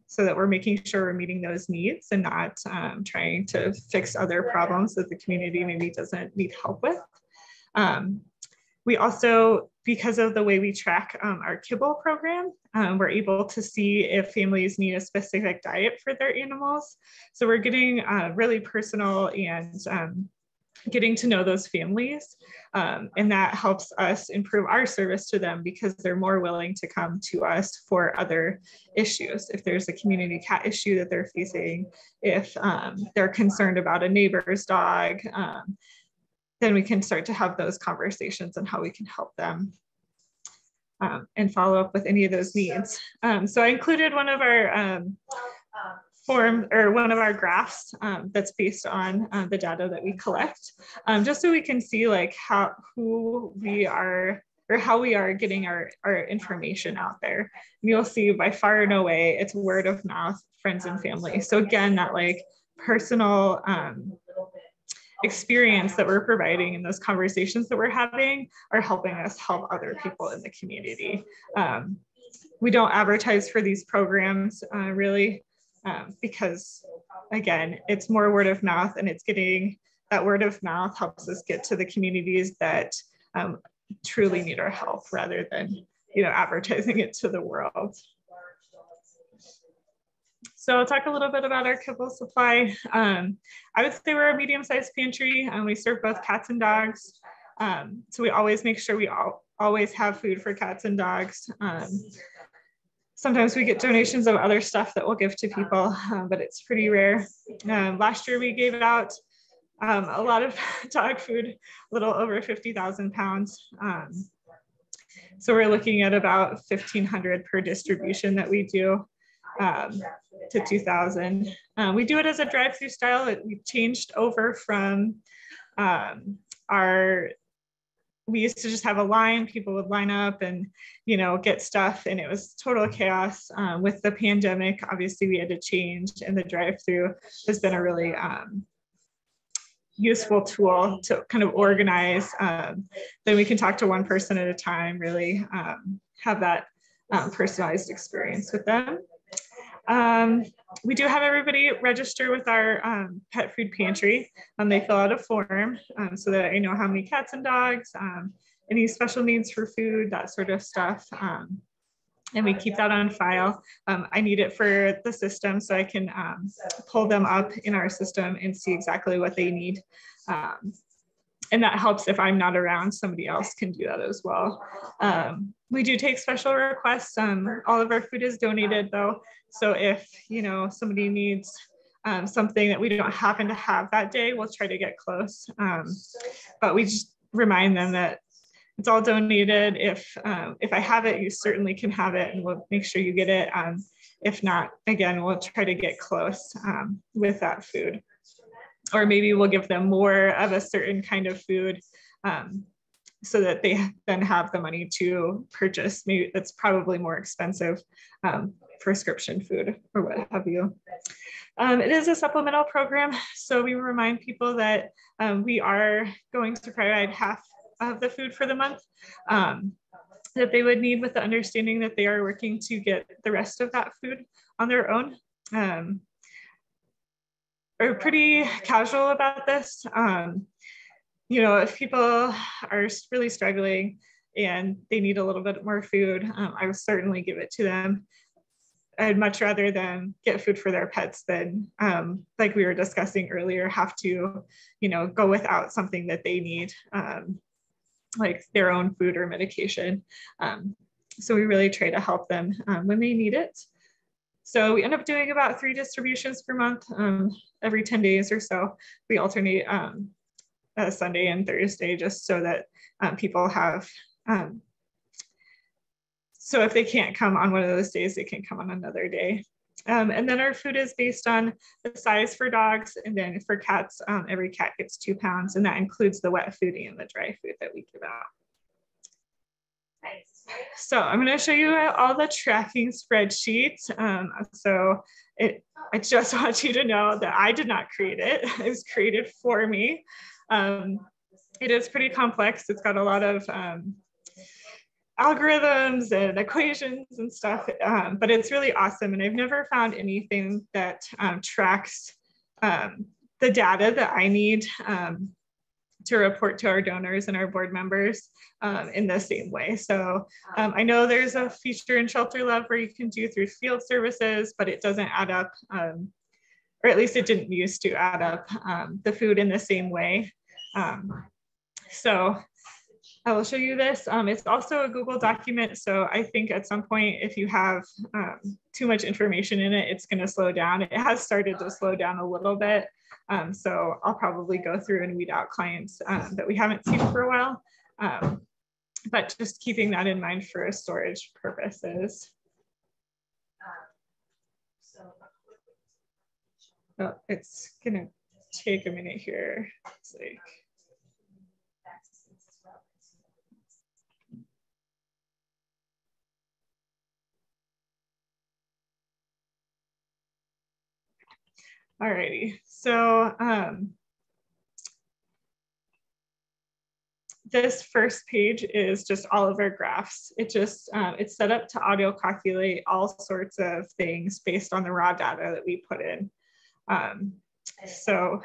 S12: so that we're making sure we're meeting those needs and not trying to fix other problems that the community maybe doesn't need help with. We also, because of the way we track our Kibble program, we're able to see if families need a specific diet for their animals. So we're getting really personal and getting to know those families. And that helps us improve our service to them because they're more willing to come to us for other issues. If there's a community cat issue that they're facing, if they're concerned about a neighbor's dog, then we can start to have those conversations on how we can help them and follow up with any of those needs. So I included one of our one of our graphs that's based on the data that we collect, just so we can see like who we are or how we are getting our information out there. And you'll see by far and away, it's word of mouth, friends and family. So again, that like personal experience that we're providing and those conversations that we're having are helping us help other people in the community. We don't advertise for these programs really because again, it's more word of mouth, and it's getting that word of mouth helps us get to the communities that truly need our help rather than advertising it to the world. So I'll talk a little bit about our Kibble Supply. I would say we're a medium-sized pantry, and we serve both cats and dogs. So we always make sure we always have food for cats and dogs. Sometimes we get donations of other stuff that we'll give to people, but it's pretty rare. Last year we gave out a lot of dog food, a little over 50,000 pounds. So we're looking at about 1,500 per distribution that we do to 2,000. We do it as a drive-through style. We've changed over from we used to just have a line, people would line up and, you know, get stuff, and it was total chaos. With the pandemic, obviously we had to change, and the drive-through has been a really useful tool to kind of organize. Then we can talk to one person at a time, really have that personalized experience with them. We do have everybody register with our pet food pantry. They fill out a form so that I know how many cats and dogs, any special needs for food, that sort of stuff. And we keep that on file. I need it for the system so I can pull them up in our system and see exactly what they need. And that helps if I'm not around, somebody else can do that as well. We do take special requests. All of our food is donated though. So if, you know, somebody needs something that we don't happen to have that day, we'll try to get close. But we just remind them that it's all donated. If I have it, you certainly can have it, and we'll make sure you get it. If not, again, we'll try to get close with that food. Or maybe we'll give them more of a certain kind of food so that they then have the money to purchase. Maybe that's probably more expensive prescription food or what have you. It is a supplemental program, so we remind people that we are going to provide half of the food for the month that they would need, with the understanding that they are working to get the rest of that food on their own. We're pretty casual about this. You know, if people are really struggling and they need a little bit more food, I would certainly give it to them. I'd much rather them get food for their pets than, like we were discussing earlier, have to, you know, go without something that they need, like their own food or medication. So we really try to help them when they need it. So we end up doing about 3 distributions per month, every 10 days or so. We alternate Sunday and Thursday just so that people have, so if they can't come on one of those days, they can come on another day. And then our food is based on the size for dogs, and then for cats, every cat gets 2 pounds, and that includes the wet food and the dry food that we give out. So I'm going to show you all the tracking spreadsheets. I just want you to know that I did not create it. It was created for me. It is pretty complex. It's got a lot of algorithms and equations and stuff, but it's really awesome. And I've never found anything that tracks the data that I need to report to our donors and our board members in the same way. So I know there's a feature in Shelter Love where you can do through field services, but it doesn't add up, or at least it didn't used to add up the food in the same way. So I will show you this. It's also a Google document. So I think at some point, if you have too much information in it, it's going to slow down. It has started to slow down a little bit. So I'll probably go through and weed out clients that we haven't seen for a while. But just keeping that in mind for storage purposes. Oh, it's going to take a minute here. It's like, alrighty, so this first page is just all of our graphs. It just, it's set up to auto calculate all sorts of things based on the raw data that we put in. So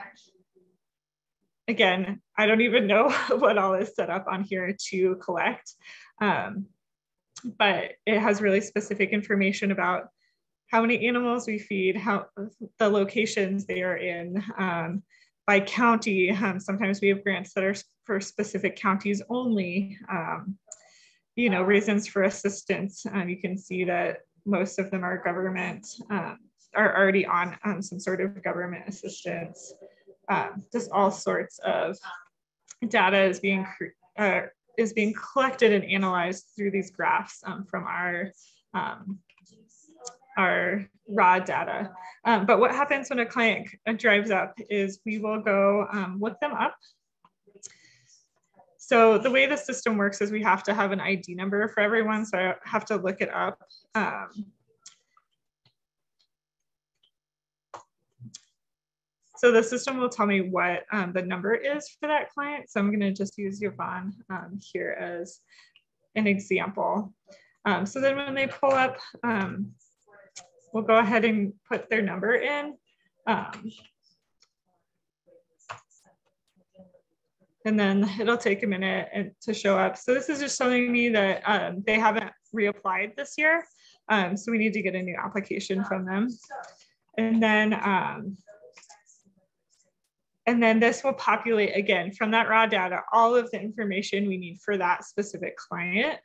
S12: again, I don't even know what all is set up on here to collect, but it has really specific information about how many animals we feed, how the locations they are in, by county. Sometimes we have grants that are for specific counties only, you know, reasons for assistance. You can see that most of them are government, are already on some sort of government assistance. Just all sorts of data is being is being collected and analyzed through these graphs from our raw data. But what happens when a client drives up is we will go look them up. So the way the system works is we have to have an ID number for everyone. So I have to look it up. So the system will tell me what the number is for that client. So I'm going to just use Yvonne here as an example. So then when they pull up, we'll go ahead and put their number in. And then it'll take a minute to show up. So this is just showing me that they haven't reapplied this year. So we need to get a new application from them. And then this will populate again from that raw data, all of the information we need for that specific client.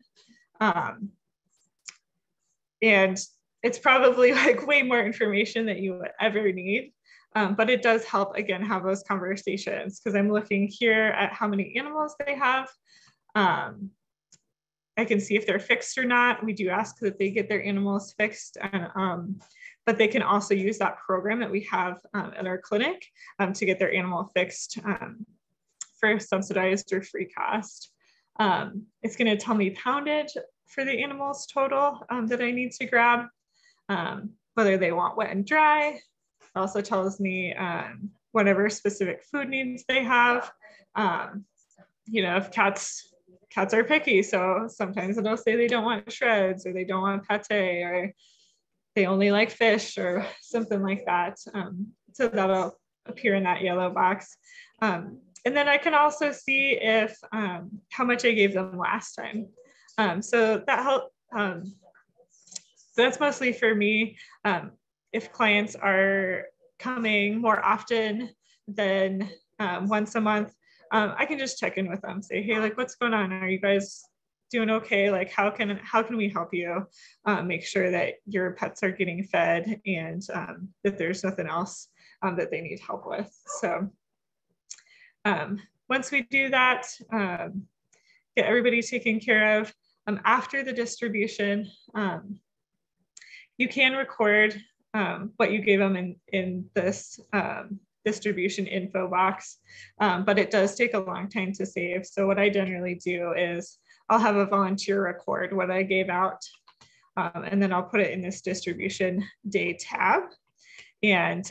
S12: And it's probably like way more information that you would ever need. But it does help, again, have those conversations because I'm looking here at how many animals they have. I can see if they're fixed or not. We do ask that they get their animals fixed, but they can also use that program that we have at our clinic to get their animal fixed for subsidized or free cost. It's going to tell me poundage for the animals total that I need to grab, whether they want wet and dry. It also tells me whatever specific food needs they have. You know, if cats are picky, so sometimes it'll say they don't want shreds or they don't want pate or they only like fish or something like that. So that'll appear in that yellow box. And then I can also see if how much I gave them last time. So that helps. So that's mostly for me. If clients are coming more often than once a month, I can just check in with them, say, hey, like, what's going on? Are you guys doing okay? Like, how can we help you make sure that your pets are getting fed and that there's nothing else that they need help with? So once we do that, get everybody taken care of, after the distribution, you can record what you gave them in this distribution info box, but it does take a long time to save. So what I generally do is I'll have a volunteer record what I gave out, and then I'll put it in this distribution day tab. And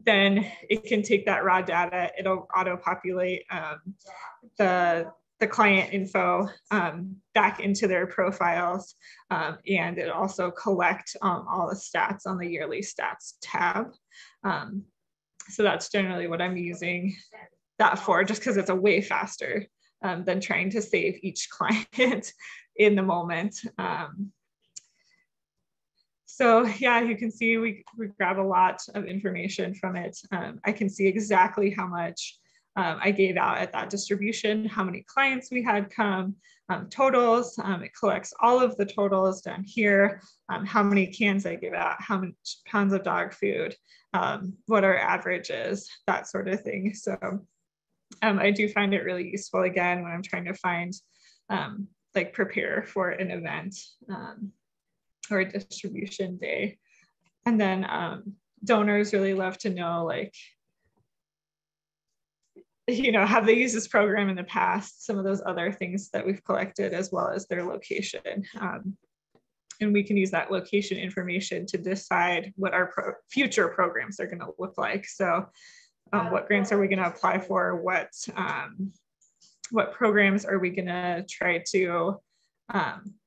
S12: then it can take that raw data, it'll auto-populate the client info back into their profiles, and it also collect all the stats on the yearly stats tab. So that's generally what I'm using that for, just because it's a way faster than trying to save each client in the moment. So yeah, you can see we grab a lot of information from it. I can see exactly how much I gave out at that distribution, how many clients we had come, totals. It collects all of the totals down here, how many cans I give out, how many pounds of dog food, what our average is, that sort of thing. So I do find it really useful, again, when I'm trying to find, like, prepare for an event or a distribution day. And then donors really love to know, like, you know, have they used this program in the past, some of those other things that we've collected, as well as their location. And we can use that location information to decide what our future programs are going to look like. So what grants are we going to apply for? What programs are we going to try to,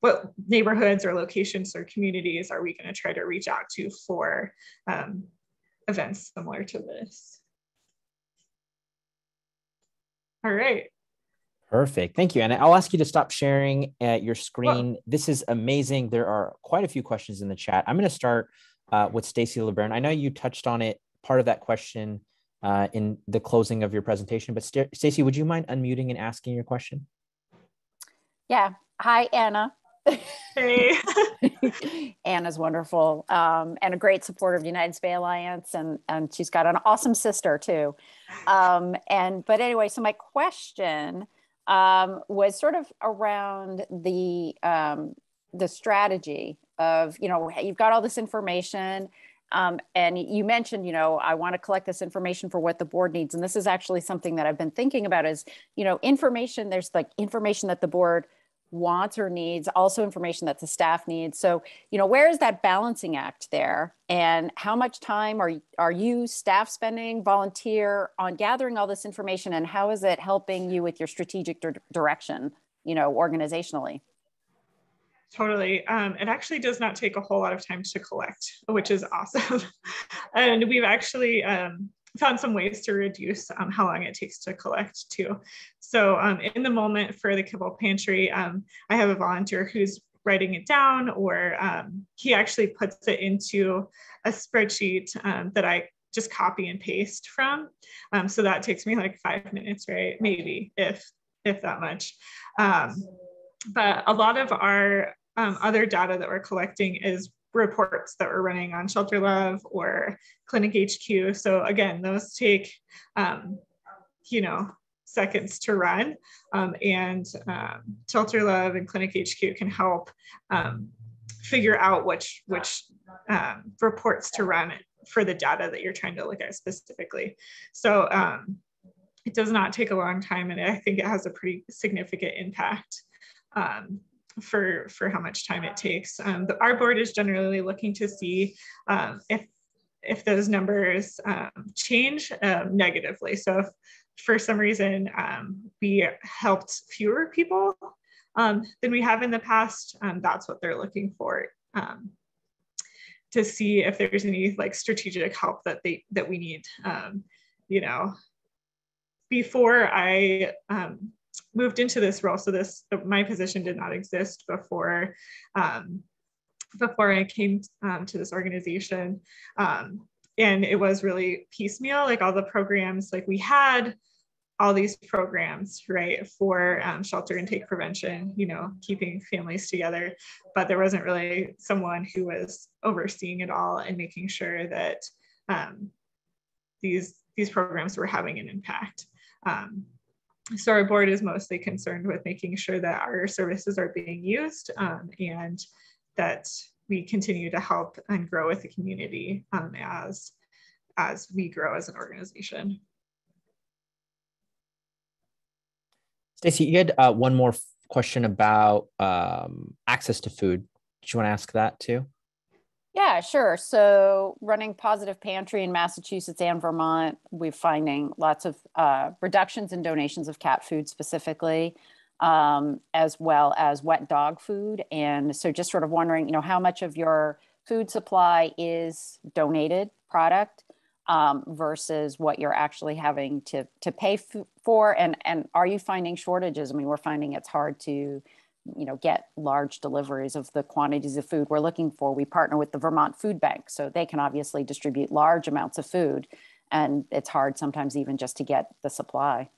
S12: what neighborhoods or locations or communities are we going to try to reach out to for events similar to this? All right.
S1: Perfect. Thank you. And I'll ask you to stop sharing your screen. Whoa. This is amazing. There are quite a few questions in the chat. I'm going to start with Stacy LeBaron. I know you touched on it, part of that question in the closing of your presentation, but Stacy, would you mind unmuting and asking your question?
S13: Yeah. Hi, Anna.
S12: Hey.
S13: Anna's wonderful and a great supporter of the United Spay Alliance, and she's got an awesome sister too. But anyway, so my question was sort of around the strategy of, you know, you've got all this information, and you mentioned, you know, I want to collect this information for what the board needs. And this is actually something that I've been thinking about is, you know, information, there's like information that the board wants or needs, also information that the staff needs. So, you know, where is that balancing act there? And how much time are you staff spending, volunteer on gathering all this information? And how is it helping you with your strategic direction, you know, organizationally?
S12: Totally. It actually does not take a whole lot of time to collect, which is awesome. And we've actually found some ways to reduce how long it takes to collect too. So in the moment for the Kibble Pantry, I have a volunteer who's writing it down, or he actually puts it into a spreadsheet that I just copy and paste from. So that takes me like 5 minutes, right? Maybe if that much. But a lot of our other data that we're collecting is reports that we're running on Shelter Love or Clinic HQ. So again, those take, you know, seconds to run, and Shelter Love and Clinic HQ can help figure out which reports to run for the data that you're trying to look at specifically. So it does not take a long time, and I think it has a pretty significant impact for how much time it takes. Our board is generally looking to see if those numbers change negatively. So if for some reason we helped fewer people than we have in the past, that's what they're looking for, to see if there's any like strategic help that we need. You know, before I moved into this role, so my position did not exist before I came to this organization, and it was really piecemeal. Like all the programs, like we had all these programs, right, for shelter intake prevention, you know, keeping families together, but there wasn't really someone who was overseeing it all and making sure that these programs were having an impact. So our board is mostly concerned with making sure that our services are being used, and that we continue to help and grow with the community as we grow as an organization.
S1: Stacey, you had one more question about access to food. Did you want to ask that too?
S13: Yeah, sure. So running Positive Pantry in Massachusetts and Vermont, we're finding lots of reductions in donations of cat food specifically, as well as wet dog food. And so just sort of wondering, you know, how much of your food supply is donated product versus what you're actually having to pay for? And are you finding shortages? I mean, we're finding it's hard to, you know, get large deliveries of the quantities of food we're looking for. We partner with the Vermont Food Bank, so they can obviously distribute large amounts of food, and it's hard sometimes even just to get the supply.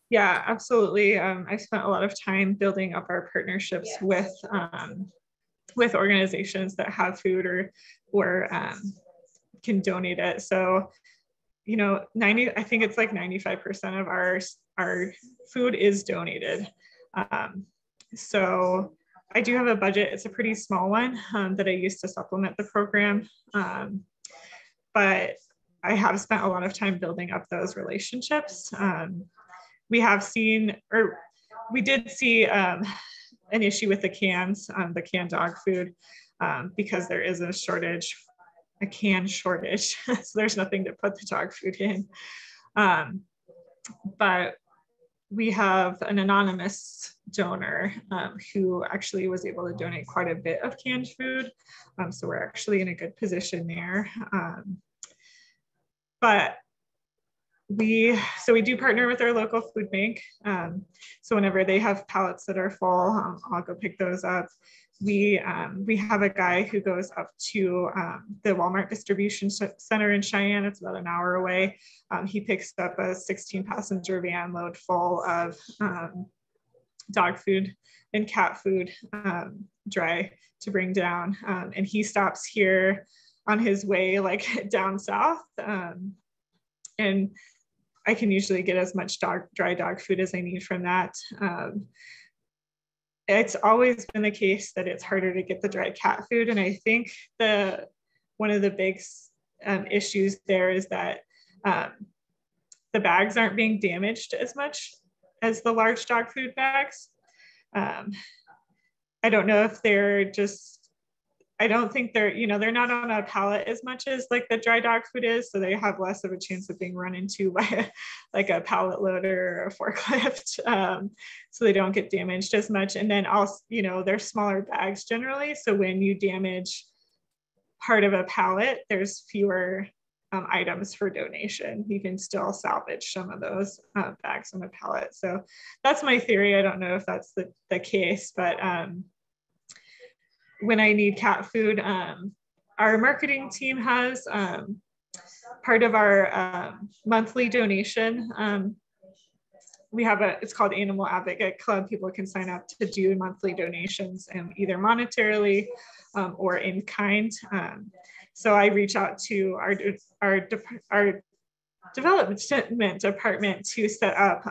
S12: Yeah, absolutely. I've spent a lot of time building up our partnerships with organizations that have food or can donate it. So, you know, I think it's like 95% of our food is donated. So I do have a budget. It's a pretty small one that I use to supplement the program. But I have spent a lot of time building up those relationships. We did see an issue with the cans, the canned dog food, because there is a can shortage. So there's nothing to put the dog food in. But we have an anonymous donor who actually was able to donate quite a bit of canned food. So we're actually in a good position there. But we do partner with our local food bank. So whenever they have pallets that are full, I'll go pick those up. We have a guy who goes up to the Walmart distribution center in Cheyenne. It's about an hour away. He picks up a 16-passenger van load full of dog food and cat food, dry, to bring down. And he stops here on his way, like down south. And I can usually get as much dry dog food as I need from that. It's always been the case that it's harder to get the dry cat food. And I think one of the big issues there is that the bags aren't being damaged as much as the large dog food bags. I don't know if I don't think they're not on a pallet as much as like the dry dog food is. So they have less of a chance of being run into by like a pallet loader or a forklift. So they don't get damaged as much. And then also, they're smaller bags generally. So when you damage part of a pallet, there's fewer items for donation. You can still salvage some of those bags on a pallet. So that's my theory. I don't know if that's the case, but when I need cat food, our marketing team has part of our monthly donation. We have it's called Animal Advocate Club. People can sign up to do monthly donations, either monetarily or in kind. So I reach out to our development department to set up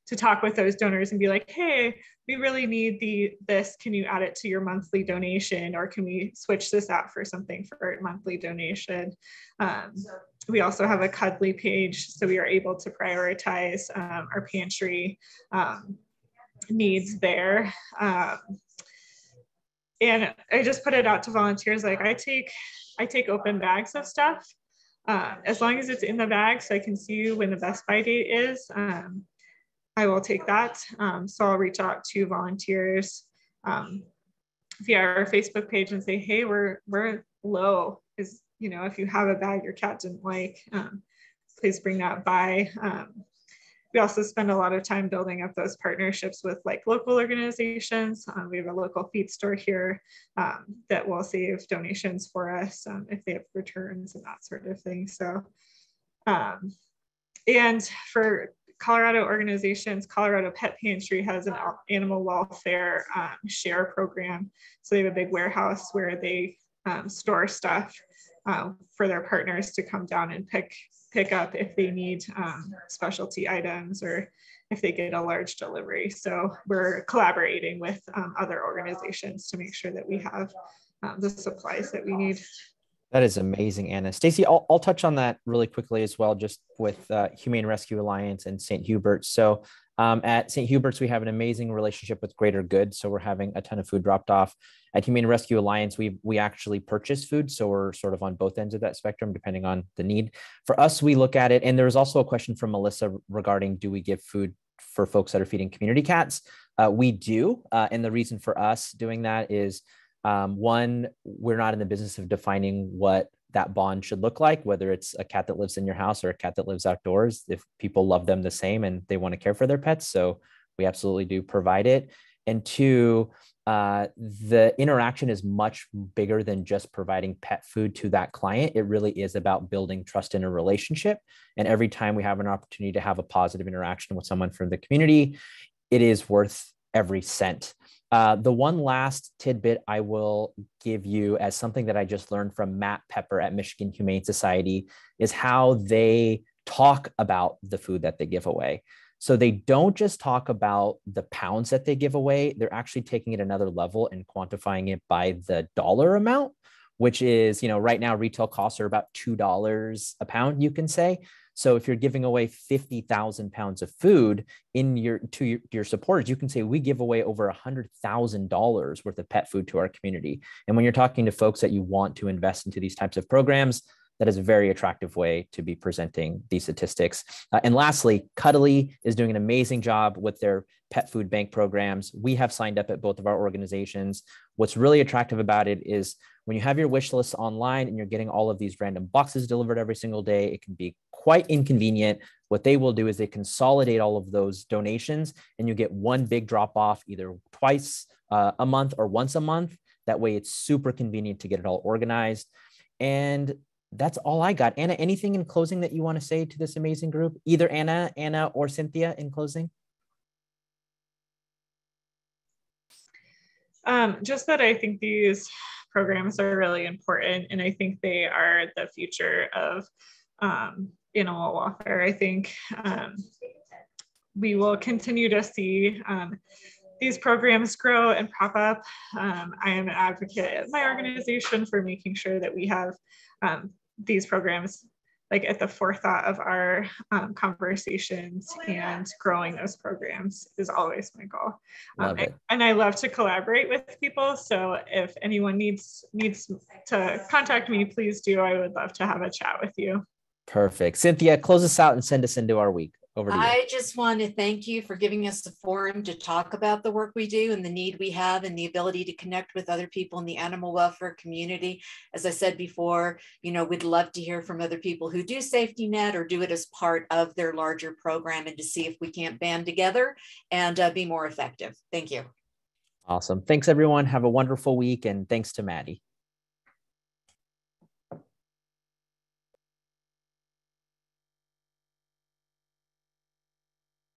S12: to talk with those donors and be like, hey, we really need this. Can you add it to your monthly donation? Or can we switch this out for something for a monthly donation? We also have a Cuddly page, so we are able to prioritize our pantry needs there. And I just put it out to volunteers. Like I take open bags of stuff as long as it's in the bag so I can see when the best by date is. I will take that. So I'll reach out to volunteers via our Facebook page and say, hey, we're low. If you have a bag your cat didn't like, please bring that by. We also spend a lot of time building up those partnerships with like local organizations. We have a local feed store here that will save donations for us if they have returns and that sort of thing. So, and for Colorado organizations, Colorado Pet Pantry has an animal welfare share program. So they have a big warehouse where they store stuff for their partners to come down and pick up if they need specialty items or if they get a large delivery. So we're collaborating with other organizations to make sure that we have the supplies that we need.
S1: That is amazing, Anna. Stacy, I'll touch on that really quickly as well, just with Humane Rescue Alliance and St. Hubert's. So at St. Hubert's, we have an amazing relationship with Greater Good. So we're having a ton of food dropped off. At Humane Rescue Alliance, we actually purchase food. So we're sort of on both ends of that spectrum, depending on the need. For us, we look at it. And there's also a question from Melissa regarding, do we give food for folks that are feeding community cats? We do. And the reason for us doing that is, one, we're not in the business of defining what that bond should look like, whether it's a cat that lives in your house or a cat that lives outdoors, if people love them the same and they want to care for their pets. So we absolutely do provide it. And two, the interaction is much bigger than just providing pet food to that client. It really is about building trust in a relationship. And every time we have an opportunity to have a positive interaction with someone from the community, it is worth every cent. The one last tidbit I will give you as something that I just learned from Matt Pepper at Michigan Humane Society is how they talk about the food that they give away. So they don't just talk about the pounds that they give away, they're actually taking it another level and quantifying it by the dollar amount, which is, right now retail costs are about $2 a pound, you can say. So if you're giving away 50,000 pounds of food to your supporters, you can say we give away over $100,000 worth of pet food to our community. And when you're talking to folks that you want to invest into these types of programs, that is a very attractive way to be presenting these statistics. And lastly, Cuddly is doing an amazing job with their pet food bank programs. We have signed up at both of our organizations. What's really attractive about it is when you have your wish list online and you're getting all of these random boxes delivered every single day, it can be quite inconvenient. What they will do is they consolidate all of those donations and you get one big drop off either twice a month or once a month. That way it's super convenient to get it all organized. And that's all I got. Anna, anything in closing that you want to say to this amazing group? Either Anna or Cynthia in closing?
S12: Just that I think these programs are really important, and I think they are the future of animal welfare. I think we will continue to see these programs grow and pop up. I am an advocate at my organization for making sure that we have these programs like at the forethought of our conversations, and growing those programs is always my goal. And I love to collaborate with people. So if anyone needs to contact me, please do. I would love to have a chat with you.
S1: Perfect. Cynthia, close us out and send us into our week. Over to you.
S6: I just want to thank you for giving us the forum to talk about the work we do and the need we have and the ability to connect with other people in the animal welfare community. As I said before, you know, we'd love to hear from other people who do safety net or do it as part of their larger program, and to see if we can't band together and be more effective. Thank you.
S1: Awesome. Thanks, everyone. Have a wonderful week. And thanks to Maddie.